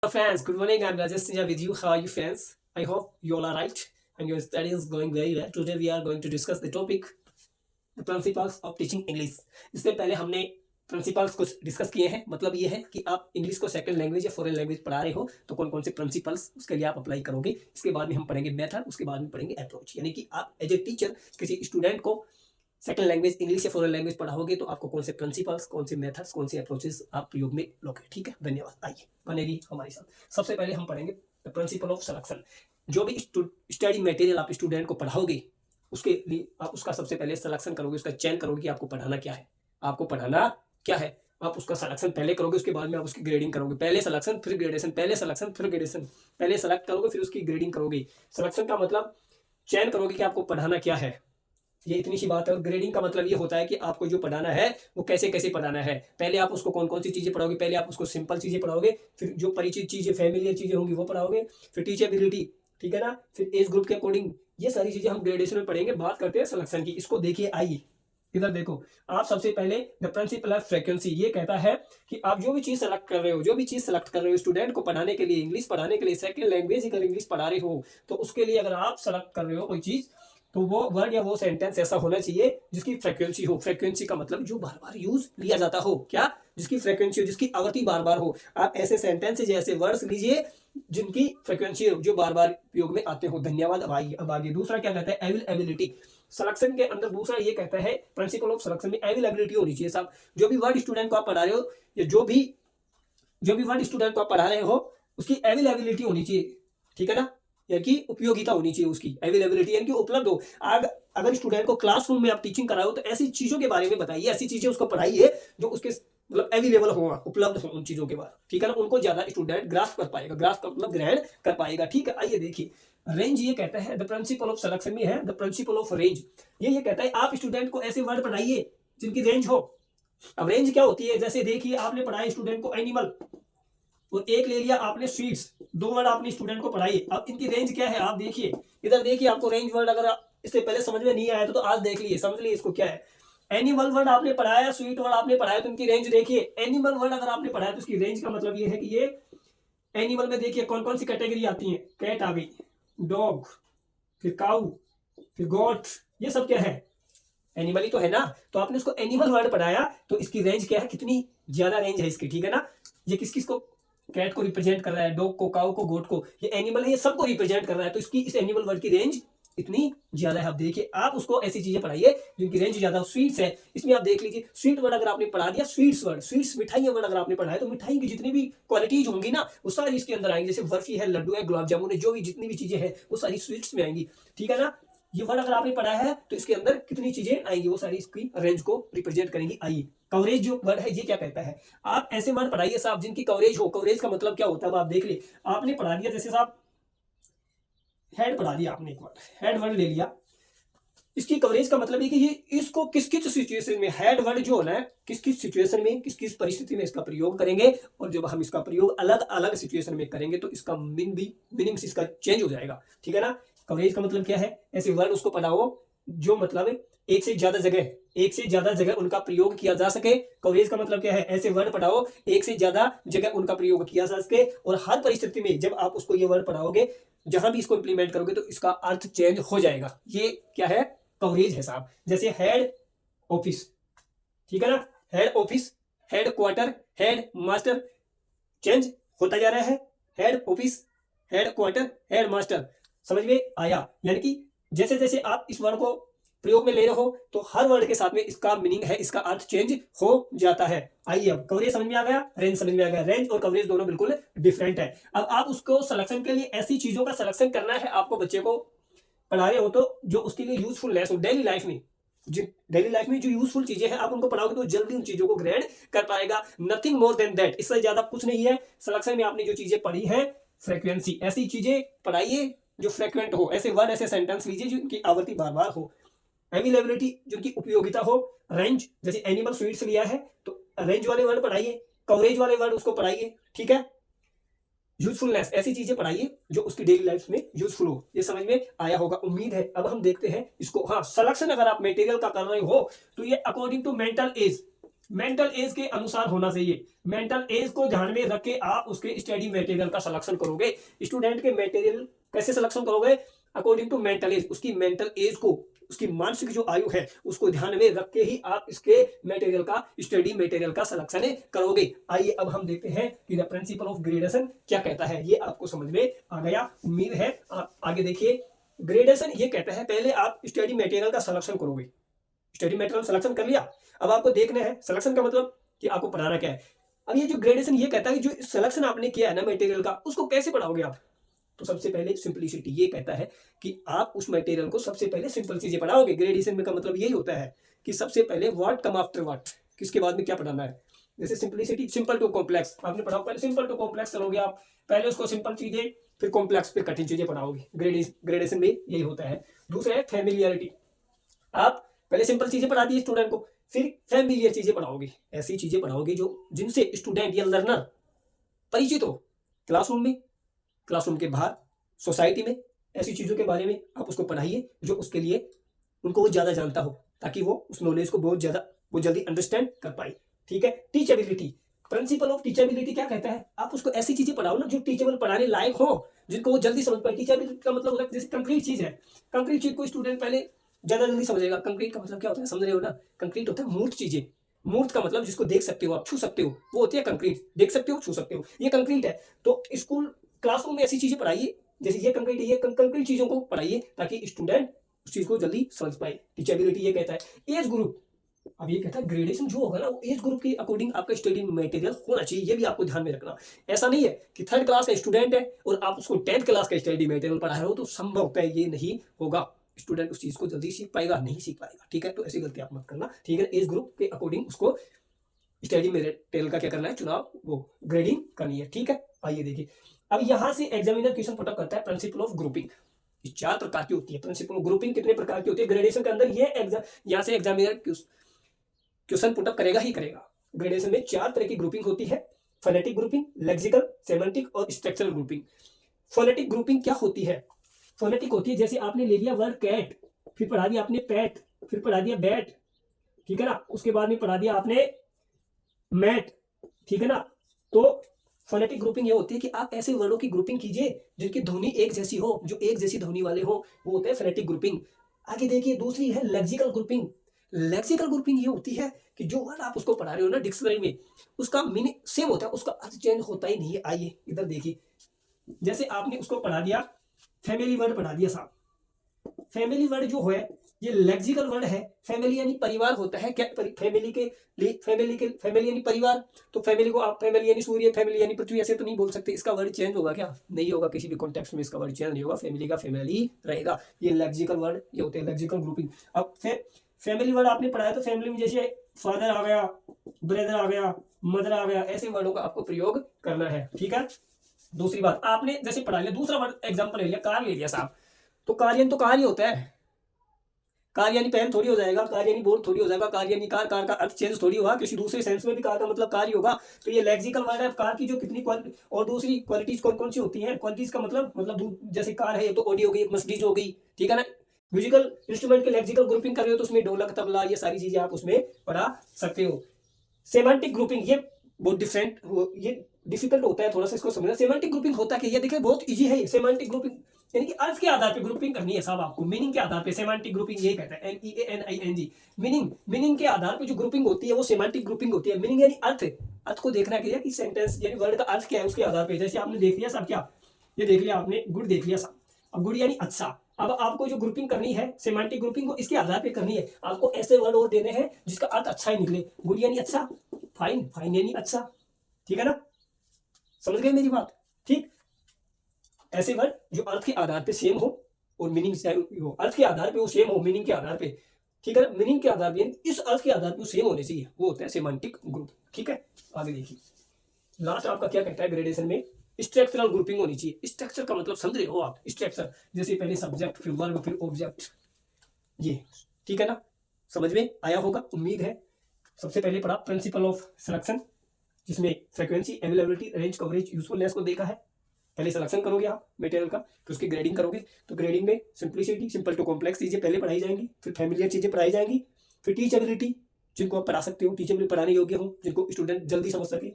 Friends, good morning. I'm Rajesh Sinha with you. How are you, friends? I hope you all are right and your study is going very well. Today we are going to discuss the topic the principles of teaching English. इससे पहले हमने principles कुछ discuss किए हैं। मतलब ये है कि आप इंग्लिश को सेकंड लैंग्वेज या फॉरेन लैंग्वेज पढ़ा रहे हो तो कौन कौन से प्रिंसिपल्स उसके लिए आप अप्लाई करोगे। इसके बाद में हम पढ़ेंगे मेथड, उसके बाद में पढ़ेंगे अप्रोच। यानी कि आप एज ए टीचर किसी स्टूडेंट को सेकंड लैंग्वेज इंग्लिश या फॉरेन लैंग्वेज पढ़ाओगे तो आपको कौन से प्रिंसिपल्स, कौन से मेथड्स, कौन से अप्रोचेस आप प्रयोग में लोगे। ठीक है, धन्यवाद। आइए बनेगी हमारे साथ। सबसे पहले हम पढ़ेंगे द प्रिंसिपल ऑफ सिलेक्शन। जो भी स्टडी मटेरियल आप स्टूडेंट को पढ़ाओगे उसके लिए आप उसका सबसे पहले सिलेक्शन करोगे, उसका चयन करोगे कि आपको पढ़ाना क्या है। आपको पढ़ाना क्या है, आप उसका सिलेक्शन पहले करोगे, उसके बाद में आप उसकी ग्रेडिंग करोगे। पहले सिलेक्शन फिर ग्रेडेशन, पहले सिलेक्शन फिर ग्रेडेशन। पहले सेलेक्ट करोगे फिर उसकी ग्रेडिंग करोगे। सिलेक्शन का मतलब चयन करोगे कि आपको पढ़ाना क्या है, ये इतनी सी बात है। और ग्रेडिंग का मतलब ये होता है कि आपको जो पढ़ाना है वो कैसे कैसे पढ़ाना है। पहले आप उसको कौन कौन सी चीजें पढ़ाओगे, पहले आप उसको सिंपल चीजें पढ़ाओगे, फिर जो परिचित चीजें, फैमिलियर चीजें होंगी वो पढ़ाओगे, फिर टीचेबिलिटी, ठीक है ना, फिर एज ग्रुप के अकॉर्डिंग। ये सारी चीजें हम ग्रेडेशन में पढ़ेंगे। बात करते हैं सिलेक्शन की। इसको देखिए, आइए इधर देखो। आप सबसे पहले द प्रिंसिपल ऑफ फ्रीक्वेंसी ये कहता है कि आप जो भी चीज सेलेक्ट कर रहे हो, जो भी चीज सेलेक्ट कर रहे हो स्टूडेंट को पढ़ाने के लिए, इंग्लिश पढ़ाने के लिए, सेकंड लैंग्वेज अगर इंग्लिश पढ़ा रहे हो तो उसके लिए अगर आप सेलेक्ट कर रहे हो कोई चीज तो वो वर्ड या वो सेंटेंस ऐसा होना चाहिए जिसकी फ्रीक्वेंसी हो। फ्रीक्वेंसी का मतलब जो बार बार यूज लिया जाता हो। क्या? जिसकी फ्रीक्वेंसी हो, जिसकी आवृत्ति बार बार हो। आप ऐसे सेंटेंसेज, ऐसे वर्ड्स लीजिए जिनकी फ्रीक्वेंसी हो, जो बार बार उपयोग में आते हो। धन्यवाद। अब आगे दूसरा क्या कहता है, अवेलेबिलिटी। सिलेक्शन के अंदर दूसरा ये कहता है प्रिंसिपल ऑफ सिलेक्शन में अवेलेबिलिटी होनी चाहिए। साहब जो भी वर्ड स्टूडेंट को आप पढ़ा रहे हो या जो भी वर्ड स्टूडेंट को आप पढ़ा रहे हो उसकी अवेलेबिलिटी होनी चाहिए। ठीक है ना, यानी कि उपयोगिता होनी चाहिए उसकी। अवेलेबिलिटी यानी कि उपलब्ध हो। अगर स्टूडेंट को क्लासरूम में आप टीचिंग कराओ तो ऐसी चीजों के बारे में बताइए, ऐसी चीजें उसको पढ़ाइए जो उसके मतलब अवेलेबल हो, उपलब्ध हो उन चीजों के बाद। ठीक है ना, उनको ज्यादा स्टूडेंट ग्रास्प कर पाएगा। ग्रास्प का मतलब ग्रहण कर पाएगा। ठीक है, आइए देखिए रेंज ये कहता है द प्रिंसिपल ऑफ सिलेक्शन में है द प्रिंसिपल ऑफ रेंज। ये कहता है आप स्टूडेंट को ऐसे वर्ड पढ़ाइए जिनकी रेंज हो। अब रेंज क्या होती है, जैसे देखिए आपने पढ़ाया स्टूडेंट को एनिमल और एक ले लिया आपने स्वीट्स, दो वर्ड आपने स्टूडेंट को पढ़ाई। अब इनकी रेंज क्या है आप देखिए, इधर देखिए। आपको रेंज वर्ड अगर इससे पहले समझ में नहीं आया तो आज देख लिए, समझ लिए इसको क्या है। एनिमल वर्ड आपने पढ़ाया, स्वीट वर्ड आपने पढ़ाया, तो इनकी रेंज देखिए। एनिमल वर्ड अगर आपने पढ़ाया तो उसकी रेंज का मतलब ये है कि ये एनिमल में देखिए कौन कौन सी कैटेगरी आती है। कैट आ गई, डॉग, फिर काऊ, फिर गॉट, ये सब क्या है, एनिमल ही तो है ना। तो आपने उसको एनिमल वर्ड पढ़ाया तो इसकी रेंज क्या है, कितनी ज्यादा रेंज है इसकी। ठीक है ना, ये किस किस को, कैट को रिप्रेजेंट कर रहा है, डॉग को, काऊ को, गोट को, ये एनिमल है, ये सबको रिप्रेजेंट कर रहा है। तो इसकी इस एनिमल वर्ड की रेंज इतनी ज्यादा है। आप देखिए, आप उसको ऐसी चीजें पढ़ाइए जिनकी रेंज ज्यादा हो। स्वीट्स है, इसमें आप देख लीजिए स्वीट वर्ड अगर आपने पढ़ा दिया, स्वीट्स वर्ड, स्वीट्स मिठाई वर्ड अगर आपने पढ़ाया तो मिठाई की जितनी भी क्वालिटीज होंगी ना वो सारी इसके अंदर आएंगी। जैसे बर्फी है, लड्डू है, गुलाब जामुन है, जो भी जितनी भी चीजें हैं वो सारी स्वीट्स में आएंगी। ठीक है ना, ये वर्ड अगर आपने पढ़ा है तो इसके अंदर कितनी चीजें आएंगी वो सारी इसकी रेंज को रिप्रेजेंट करेंगी। आइए कवरेज जो वर्ड है ये क्या कहता है, आप ऐसे वर्ड पढ़ाइए साहब जिनकी कवरेज हो। कवरेज का मतलब क्या होता है आप देख लिए। आपने पढ़ा दिया, जैसे साहब हेड पढ़ा दिया आपने, एक वर्ड हेड वर्ड ले लिया, इसकी कवरेज का मतलब है कि ये इसको किस किस सिचुएशन में, हेड वर्ड जो होना है किस किस सिचुएशन में, किस किस परिस्थिति में इसका प्रयोग करेंगे। और जब हम इसका प्रयोग अलग अलग सिचुएशन में करेंगे तो इसका मीनिंग इसका चेंज हो जाएगा। ठीक है ना, कवरेज का मतलब क्या है, ऐसे वर्ड उसको पढ़ाओ जो मतलब एक से ज्यादा जगह उनका प्रयोग किया जा सके। कवरेज का मतलब क्या है, ऐसे वर्ड पढ़ाओ एक से ज्यादा जगह उनका प्रयोग किया जा सके और हर परिस्थिति में जब आप उसको ये वर्ड पढ़ाओगे, जहां भी इसको इंप्लीमेंट करोगे तो इसका अर्थ चेंज हो जाएगा। ये क्या है, कवरेज है साहब। जैसे हेड ऑफिस, ठीक है ना, head office, head quarter, head master, change होता जा रहा है। Head office, head quarter, head master, समझ में आया। यानी कि जैसे जैसे आप इस वर्ड को प्रयोग में ले रहे हो तो हर वर्ड के साथ में इसका मीनिंग है, इसका अर्थ चेंज हो जाता है। आइए अब कवरेज समझ में आ गया, रेंज समझ में आ गया। रेंज और कवरेज दोनों बिल्कुल डिफरेंट है। अब आप उसको सिलेक्शन के लिए ऐसी चीजों का सिलेक्शन करना है आपको, बच्चे को पढ़ा रहे हो तो जो उसके लिए यूजफुलनेस हो डेली लाइफ में। जो यूजफुल चीजें हैं आप उनको पढ़ाओगे तो जल्दी उन चीजों को ग्रहण कर पाएगा। नथिंग मोर देन दैट, इससे ज्यादा कुछ नहीं है। सिलेक्शन में आपने जो चीजें पढ़ी है, फ्रीक्वेंसी, ऐसी चीजें पढ़ाइए जो फ्रीक्वेंट हो। ऐसे वर्ड, ऐसे सेंटेंस लीजिए जिनकी आवृत्ति बार बार हो। अवेलेबिलिटी जिनकी उपयोगिता हो। रेंज, जैसे एनिमल स्वीट्स लिया है तो रेंज वाले वर्ड पढ़ाइए, कवरेज वाले वर्ड उसको पढ़ाइए। ठीक है, यूजफुलनेस, ऐसी चीजें पढ़ाइए जो उसकी डेली लाइफ में यूजफुल हो। ये समझ में आया होगा, उम्मीद है। अब हम देखते हैं इसको। हाँ, सिलेक्शन अगर आप मटेरियल का कर रहे हो तो ये according to mental age, mental age के अनुसार होना चाहिए। मेंटल एज को ध्यान में रख के आप उसके स्टडी मटेरियल का सिलेक्शन करोगे। स्टूडेंट के मटेरियल कैसे सिलेक्शन करोगे? अकॉर्डिंग टू मेंटल एज, उसकी मेंटल एज को, उसकी मानसिक जो आयु है उसको ध्यान में रख के ही आप इसके मटेरियल का, स्टडी मटेरियल का सिलेक्शन करोगे। आइए अब हम देखते हैं कि द प्रिंसिपल ऑफ ग्रेडेशन क्या कहता है। ये आपको समझ में आ गया, उम्मीद है। आप आगे देखिए, ग्रेडेशन ये कहता है पहले आप स्टडी मटेरियल का सिलेक्शन करोगे। स्टडी मटेरियल सिलेक्शन कर लिया, अब आपको देखना है सिलेक्शन का मतलब कि आपको पढ़ाना क्या है। अब ये जो ग्रेडेशन ये कहता है कि जो सिलेक्शन आपने किया है ना मटेरियल का, उसको कैसे पढ़ाओगे आप। तो सबसे पहले सिंपलिसिटी ये कहता है कि आप उस मटेरियल को सबसे पहले सिंपल चीजें पढ़ाओगे। ग्रेडेशन में का मतलब यही होता है कि सबसे पहले व्हाट कम आफ्टर व्हाट, किसके बाद में क्या पढ़ाना है। जैसे सिंपलिसिटी, सिंपल टू कॉम्प्लेक्स आपने पढ़ाओ, पहले सिंपल टू कॉम्प्लेक्स चलोगे आप, पहले उसको सिंपल चीजें, फिर कॉम्प्लेक्स, फिर कठिन चीजें पढ़ाओगे। ग्रेडेशन में यही होता है। दूसरा है फैमिलियरिटी, आप पहले सिंपल चीजें पढ़ा दी स्टूडेंट को, फिर फैमिलियर चीजें पढ़ाओगे, ऐसी चीजें पढ़ाओगे जो जिनसे स्टूडेंट या लर्नर परिचित हो। क्लासरूम में, क्लासरूम के बाहर, सोसाइटी में, ऐसी चीजों के बारे में आप उसको पढ़ाइए जो उसके लिए उनको वो ज्यादा जानता हो, ताकि वो उस नॉलेज को बहुत ज्यादा, वो जल्दी अंडरस्टैंड कर पाए। ठीक है। टीचेबिलिटी, प्रिंसिपल ऑफ टीचेबिलिटी क्या कहता है, आप उसको ऐसी चीजें पढ़ाओ ना जो टीचेबल, पढ़ाने लायक हो, जिनको वो जल्दी समझ पाए। टीचेबिलिटी का मतलब होता है जैसे कंक्रीट चीज है, कंक्रीट चीज को स्टूडेंट पहले ज्यादा जल्दी समझेगा। कंक्रीट का मतलब क्या होता है, समझ रहे हो ना। कंक्रीट होता है मूर्त चीजें, मूर्त का मतलब जिसको देख सकते हो आप, छू सकते हो, वो होती है कंक्रीट। देख सकते हो, छू सकते हो, ये कंक्रीट है। तो स्कूल, क्लासरूम में ऐसी चीजें पढ़ाइए, जैसे ये कंक्रीट, ये कंक्रीट चीजों को पढ़ाइए ताकि स्टूडेंट उस चीज को जल्दी समझ पाए। टीचेबिलिटी ये कहता है। एज ग्रुप, अब ये कहता है ग्रेडेशन जो होगा ना वो एज ग्रुप के अकॉर्डिंग आपका स्टडी मटेरियल होना चाहिए। ये भी आपको ध्यान में रखना। ऐसा नहीं है कि थर्ड क्लास का स्टूडेंट है और आप उसको 10th क्लास का स्टडी मटेरियल पढ़ा रहे हो, तो संभव है ये नहीं होगा। स्टूडेंट उस चीज को जल्दी सीख पाएगा, नहीं सीख पाएगा। ठीक है, तो ऐसी गलती आप मत करना। ठीक है, एज ग्रुप के अकॉर्डिंग उसको स्टडी मटेरियल का क्या करना है, चुनाव, वो ग्रेडिंग करनी है। ठीक है, आइए देखिए। अब यहां से एग्जामिनर क्वेश्चन पुट अप करता है प्रिंसिपल ऑफ ग्रुपिंग। ये 4 प्रकार की होती है प्रिंसिपल ऑफ ग्रुपिंग। कितने प्रकार की होती है ग्रेडेशन के अंदर, ये एग्जाम, यहां से एग्जामिनर क्वेश्चन पुटअप करेगा ही करेगा। ग्रेडेशन में 4 तरह की ग्रुपिंग होती है, फोनेटिक ग्रुपिंग, लेक्सिकल, सेमेंटिक और स्ट्रक्चरल ग्रुपिंग। फोनेटिक ग्रुपिंग क्या होती है? फोनेटिक होती है जैसे आपने ले लिया वर्ड कैट, फिर पढ़ा दिया आपने पैट, फिर पढ़ा दिया बैट, ठीक है ना, उसके बाद में पढ़ा दिया आपने मैट, ठीक है ना। तो फोनेटिक ग्रुपिंग ये होती है कि आप ऐसे वर्डों की ग्रुपिंग कीजिए जिनकी ध्वनि एक जैसी हो, जो एक जैसी ध्वनि वाले हो, वो होते हैं फोनेटिक ग्रुपिंग। आगे देखिए, दूसरी है लेक्सिकल ग्रुपिंग। लेक्सिकल ग्रुपिंग ये होती है कि जो वर्ड आप उसको पढ़ा रहे हो ना डिक्शनरी में, उसका मीनिंग सेम होता है, उसका अर्थ चेंज होता ही नहीं है। आइए इधर देखिए, जैसे आपने उसको पढ़ा दिया, फैमिली वर्ड पढ़ा दिया साहब। फैमिली वर्ड जो है ये लेक्सिकल वर्ड है। फैमिली यानी परिवार होता है क्या, फैमिली के लिए, फैमिली यानी परिवार। तो फैमिली को आप फैमिली यानी सूर्य, फैमिली यानी पृथ्वी, ऐसे तो नहीं बोल सकते। इसका वर्ड चेंज होगा क्या? नहीं होगा, किसी भी कॉन्टेक्स्ट में इसका वर्ड चेंज नहीं होगा। फैमिली का फैमिली रहेगा। ये लेक्सिकल वर्ड ये होते हैं, लेक्सिकल ग्रुपिंग। अब फैमिली वर्ड आपने पढ़ाया तो फैमिली में जैसे फादर आ गया, ब्रदर आ गया, मदर आ गया, ऐसे वर्डों का आपको प्रयोग करना है। ठीक है। दूसरी बात, आपने जैसे पढ़ा लिया, दूसरा वर्ड एग्जांपल ले लिया, कार ले लिया साहब। तो कार्यन तो कार ही होता है, कार यानी पेन थोड़ी हो जाएगा, कार यानी बोर्ड थोड़ी हो जाएगा, कार यानी कार, कार का अर्थ चेंज थोड़ी होगा, किसी दूसरे सेंस में भी कार का मतलब कार ही होगा। तो ये लेक्सिकल वर्ड है। कार की जो कितनी क्वालिटी और दूसरी क्वालिटीज कौन कौन सी होती हैं, क्वालिटीज का मतलब जैसे कार है, ये तो ऑडियो हो गई, एक मर्सिडीज हो गई, ठीक है ना। म्यूजिकल इंस्ट्रूमेंट के लेक्सिकल ग्रुपिंग कर रहे हो तो उसमें ढोलक, तबला, ये सारी चीजें आप उसमें पढ़ा सकते हो। सेमांटिक ग्रुपिंग ये बहुत डिफरेंट, ये डिफिकल्ट होता है थोड़ा सा इसको समझना। सेमांटिक ग्रुपिंग होता है कि ये देखिए बहुत इजी है। सेमांटिक ग्रुपिंग यानी कि अर्थ के आधार पे ग्रुपिंग करनी है साहब आपको, मीनिंग के आधार पे। सेमांटिक ग्रुपिंग ये कहता है, MEANING, मीनिंग के आधार पे जो ग्रुपिंग होती है वो सेमांटिक ग्रुपिंग होती है। मीनिंग यानी अर्थ को देखना है कि सेंटेंस यानी वर्ड का अर्थ क्या है, उसके आधार पे। जैसे आपने देख लिया साहब, क्या ये देख लिया आपने, गुड देख लिया साहब। अब गुड यानी अच्छा। अब आपको जो ग्रुपिंग करनी है सेमांटिक ग्रुपिंग को इसके आधार पे करनी है। आपको ऐसे वर्ड और देने हैं जिसका अर्थ अच्छा ही निकले। गुड यानी अच्छा, फाइन, फाइन यानी अच्छा, ठीक है ना, समझ गए मेरी बात। ठीक, ऐसे वर्ड जो अर्थ के आधार पे सेम हो और मीनिंग हो, अर्थ के आधार पे वो सेम हो, मीनिंग के आधार पे, ठीक है ना, मीनिंग के आधार पे, इस अर्थ के आधार पे वो सेम होने चाहिए, वो होता है सेमांटिक ग्रुप। ठीक है, आगे देखिए लास्ट आपका क्या कहता है ग्रेडेशन में, स्ट्रक्चरल ग्रुपिंग होनी चाहिए। स्ट्रक्चर का मतलब समझ रहे हो आप, स्ट्रक्चर जैसे पहले सब्जेक्ट, फिर वर्ब, फिर ऑब्जेक्ट, ये ठीक है ना, समझ में आया होगा उम्मीद है। सबसे पहले पढ़ा प्रिंसिपल ऑफ सिलेक्शन, जिसमें frequency, availability, range, coverage, usefulness को देखा है। पहले सिलेक्शन करोगे आप मटेरियल का, फिर उसकी ग्रेडिंग करोगे। तो ग्रेडिंग में सिंपलिसिटी, सिंपल टू कॉम्प्लेक्स चीजें पहले पढ़ाई जाएंगी, फिर फैमिलियर चीजें पढ़ाई जाएंगी, फिर टीचेबिलिटी, जिनको आप पढ़ा सकते हो, टीचेबल पढ़ाने योग्य हो, जिनको स्टूडेंट जल्दी समझ सके।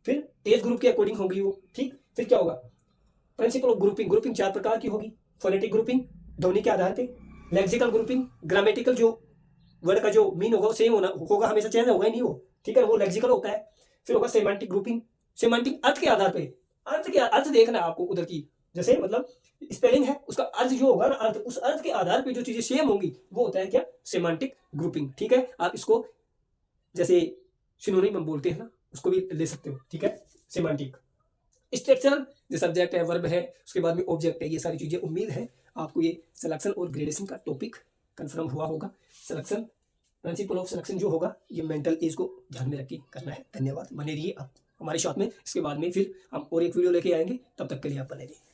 फिर एज ग्रुप के अकॉर्डिंग होगी वो, ठीक। फिर क्या होगा, प्रिंसिपल ऑफ ग्रुपिंग, ग्रुपिंग 4 प्रकार की होगी। फोनेटिक ग्रुपिंग ध्वनि के आधार पे, लेक्सिकल ग्रुपिंग, ग्रामेटिकल जो वर्ड का जो मीन होगा वो सेम होगा, हमेशा चेंज होगा ही नहीं वो, ठीक है, वो लेक्सिकल होता है। फिर होगा सेमांटिक ग्रुपिंग, सेमांटिक अर्थ के आधार पे, अर्थ देखना है आपको उधर की, जैसे मतलब स्पेलिंग है उसका अर्थ जो होगा ना, अर्थ, उस अर्थ के आधार पे जो चीजें सेम होंगी वो होता है क्या, सेमांटिक ग्रुपिंग, ठीक है। आप इसको जैसे सिनोनिम हम बोलते हैं ना, उसको भी ले सकते हो, ठीक है, सेमांटिक। स्ट्रक्चर जो सब्जेक्ट है, वर्ब है, उसके बाद में ऑब्जेक्ट है, ये सारी चीजें। उम्मीद है आपको ये सिलेक्शन और ग्रेडेशन का टॉपिक कंफर्म हुआ होगा। सिलेक्शन, प्रिंसिपल ऑफ सिलेक्शन जो होगा ये मेंटल एज को ध्यान में रख के करना है। धन्यवाद, बने रहिए आप हमारे साथ में। इसके बाद में फिर हम और एक वीडियो लेके आएंगे, तब तक के लिए आप बने रहिए।